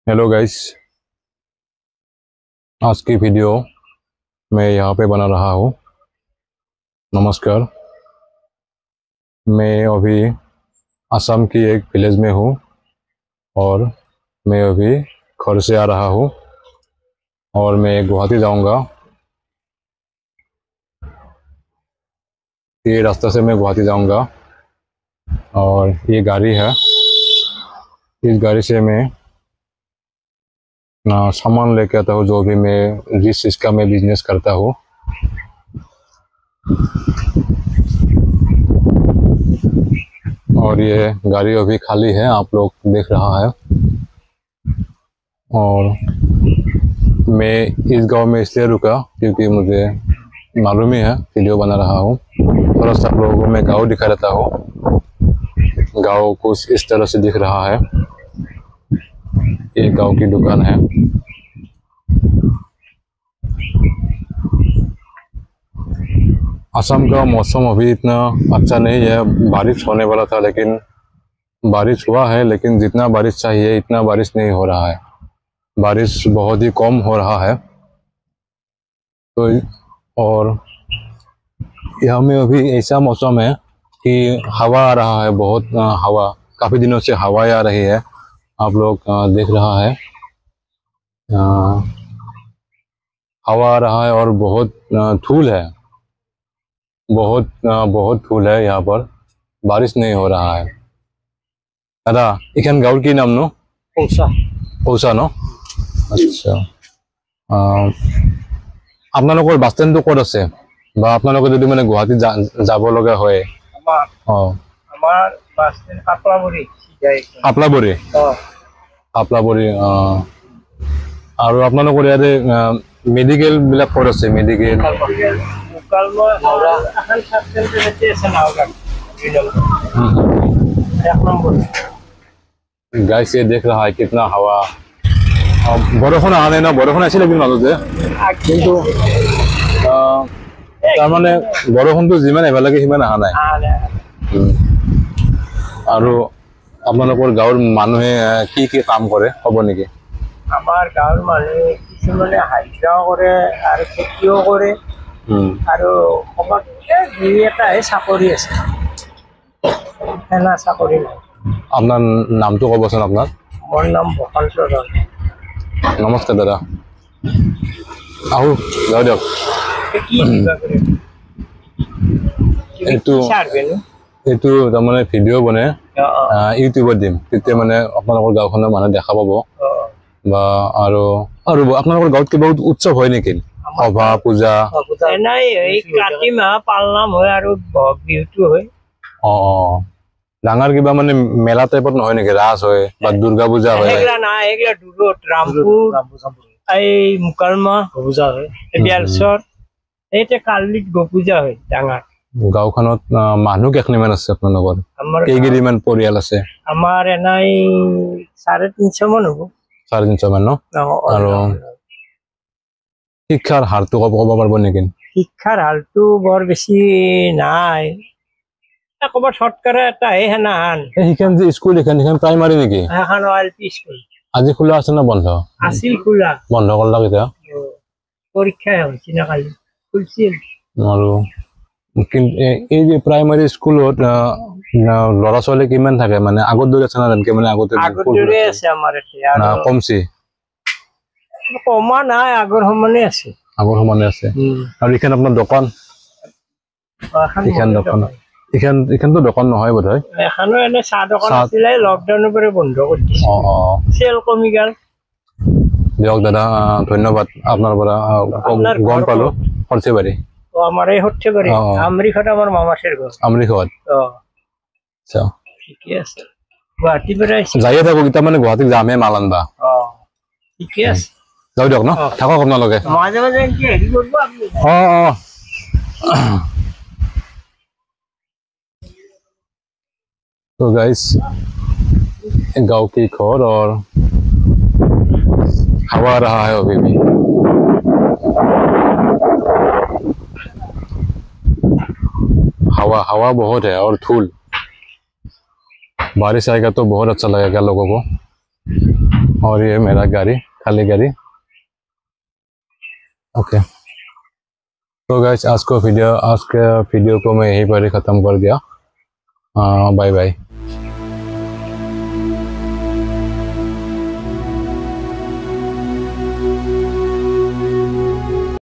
Hello guys. आज की video मैं यहाँ पे बना रहा हूँ। नमस्कार। मैं अभी असम की एक विलेज में हूँ और मैं अभी घर से आ रहा हूँ और मैं गुवाहाटी जाऊँगा। ये रास्ते से मैं गुवाहाटी जाऊँगा और ये गाड़ी है। इस गाड़ी से मैं सामान लेके आता हूँ, जो भी मैं जिस चीज़ का मैं बिजनेस करता हूँ। और ये गाड़ी अभी खाली है, आप लोग देख रहा है। और मैं इस गांव में इसलिए रुका क्योंकि मुझे मालूम ही है वीडियो बना रहा हूँ। थोड़ा सा आप लोगों को मैं गाँव दिखा देता हूँ। गाँव कुछ इस तरह से दिख रहा है। ये गाँव की दुकान है। असम का मौसम अभी इतना अच्छा नहीं है। बारिश होने वाला था लेकिन बारिश हुआ है, लेकिन जितना बारिश चाहिए इतना बारिश नहीं हो रहा है। बारिश बहुत ही कम हो रहा है। तो और यहाँ में अभी ऐसा मौसम है कि हवा आ रहा है, बहुत हवा, काफ़ी दिनों से हवा आ रही है। आप लोग देख रहा है, हवा आ रहा है और बहुत धूल है। बहुत धूल है यहाँ पर। बारिश नहीं हो रहा है। दादा इखान गाँव की नाम नो? পৌঁছা পৌঁছা ন? আচ্ছা। আপোনালোকৰ বাছ ষ্টেণ্ডটো ক'ত আছে, বা আপোনালোকে যদি মানে গুৱাহাটী যাব লগা হয়? আমাৰ বাস স্ট্যান্ড কাপলাবুড়ি কাপলাবুড়ি। কাপলাবুড়ি। আৰু আপোনালোকৰ ইয়াতে মেডিকেল বিলাক ক'ত আছে? মেডিকেল गाइस ये देख रहा है कितना हवा। बरखुण अहा नहीं ना? बरखुण आছিলে কিন্তু মাজতে, কিন্তু তাৰমানে বৰষুণটো যিমান আহিব লাগে সিমান অহা নাই। আৰু আপোনালোকৰ গাঁৱৰ মানুহে কি কি কাম কৰে ক'ব নেকি? আমাৰ গাঁৱৰ মানুহে কিছুমানে হাজিৰাও কৰে আৰু খেতিও কৰে আৰু ক'ৰবাত দুই এটাহে চাকৰি আছে, সেনা চাকৰি নাই। আপনাৰ নামটো ক'বচোন আপনাৰ? মোৰ নাম বসন্ত ৰয়। নমস্কাৰ দাদা। আহো যাও দিয়ক। এইটো তাৰমানে ভিডিঅ' বনাই ইউটিউবত দিম, তেতিয়া মানে আপোনালোকৰ গাঁওখনৰ মানুহে দেখা পাব। বা আৰু আপোনালোকৰ গাঁৱত কিবা উৎসৱ হয় নেকি? সভা পূজা? নাই, এই কাতি মাহ পালনাম হয় আৰু বিহুটো হয়। ডাঙৰ কিবা মানে মেলা টাইপত নহয় নেকি? ৰাস হয় বা দুৰ্গা পূজা হয়? এইগিলা নাই, এইগিলা দূৰত ৰামপুৰ, এই মুকালমা পূজা হয়, বেলচৰ, এইতে কালিত গো পূজা হয় ডাঙৰ। গাঁওখনত মানুহ কেইখনিমান আছে আপোনালোকৰ? কেইগিৰিমান পৰিয়াল আছে? আমাৰ এনেই 350 মান হ'ব। 350 মান ন? আৰু শিক্ষাৰ হাৰটো ক'ব পাৰিব নেকি? শিক্ষাৰ হাৰটো বৰ বেছি নাই, ক'ৰবাত শতকৰা এটাহে সেনাহান। সেইখন যে স্কুল, সেইখন প্ৰাইমাৰী নেকি? সেইখন LP স্কুল। আজি খোলা আছে না বন্ধ? আছিল খোলা। বন্ধ কৰলাক এতিয়া? পৰীক্ষা হৈছে না কালি, খুলছিল। আৰু এই যে প্ৰাইমাৰী স্কুলত ল'ৰা ছোৱালী কিমান থাকে? মানে আগৰ দৰে আছে না? যেনেকে মানে আগতে আছে আমাৰ এতিয়া, কমছি? কমা নাই, আগৰ সমানে আছে। আগৰ সমানে আছে। আৰু এইখন আপোনাৰ দোকান? এইখন দোকান, এইখনতো দোকান নহয় বোধ হয়? এখনো এনে চাহ দোকান আছিলে, লকডাউনৰ পৰা বন্ধ কৰি দিছে। চেল কমি গ'ল। দিয়ক দাদা, ধন্যবাদ। আপোনাৰ পৰা গম পালো। সৰ্থেবাৰী? আমাৰ এই সৰ্থেবাৰী। আমৰিখত আমাৰ মামাসেৰ ঘৰ। আমৰিখত? আচ্ছা, ঠিকে আছে। গুৱাহাটীৰ পৰা যাইয়ে থাকো, এতিয়া মানে গুৱাহাটীত যামে মাল আনবা। ঠিকে আছে, যাও দিয়ক ন? থাকক আপোনালোকে। মাজে মাজে হেৰি কৰিব আপুনি। तो गाइस, गांव की खबर और हवा आ रहा है अभी भी। हवा बहुत है और धूल। बारिश आएगा तो बहुत अच्छा लगेगा लोगों को। और ये मेरा गाड़ी, खाली गाड़ी। ओके, तो गाइस आज के वीडियो को मैं यहीं पर ही ख़त्म कर दिया। Bye bye.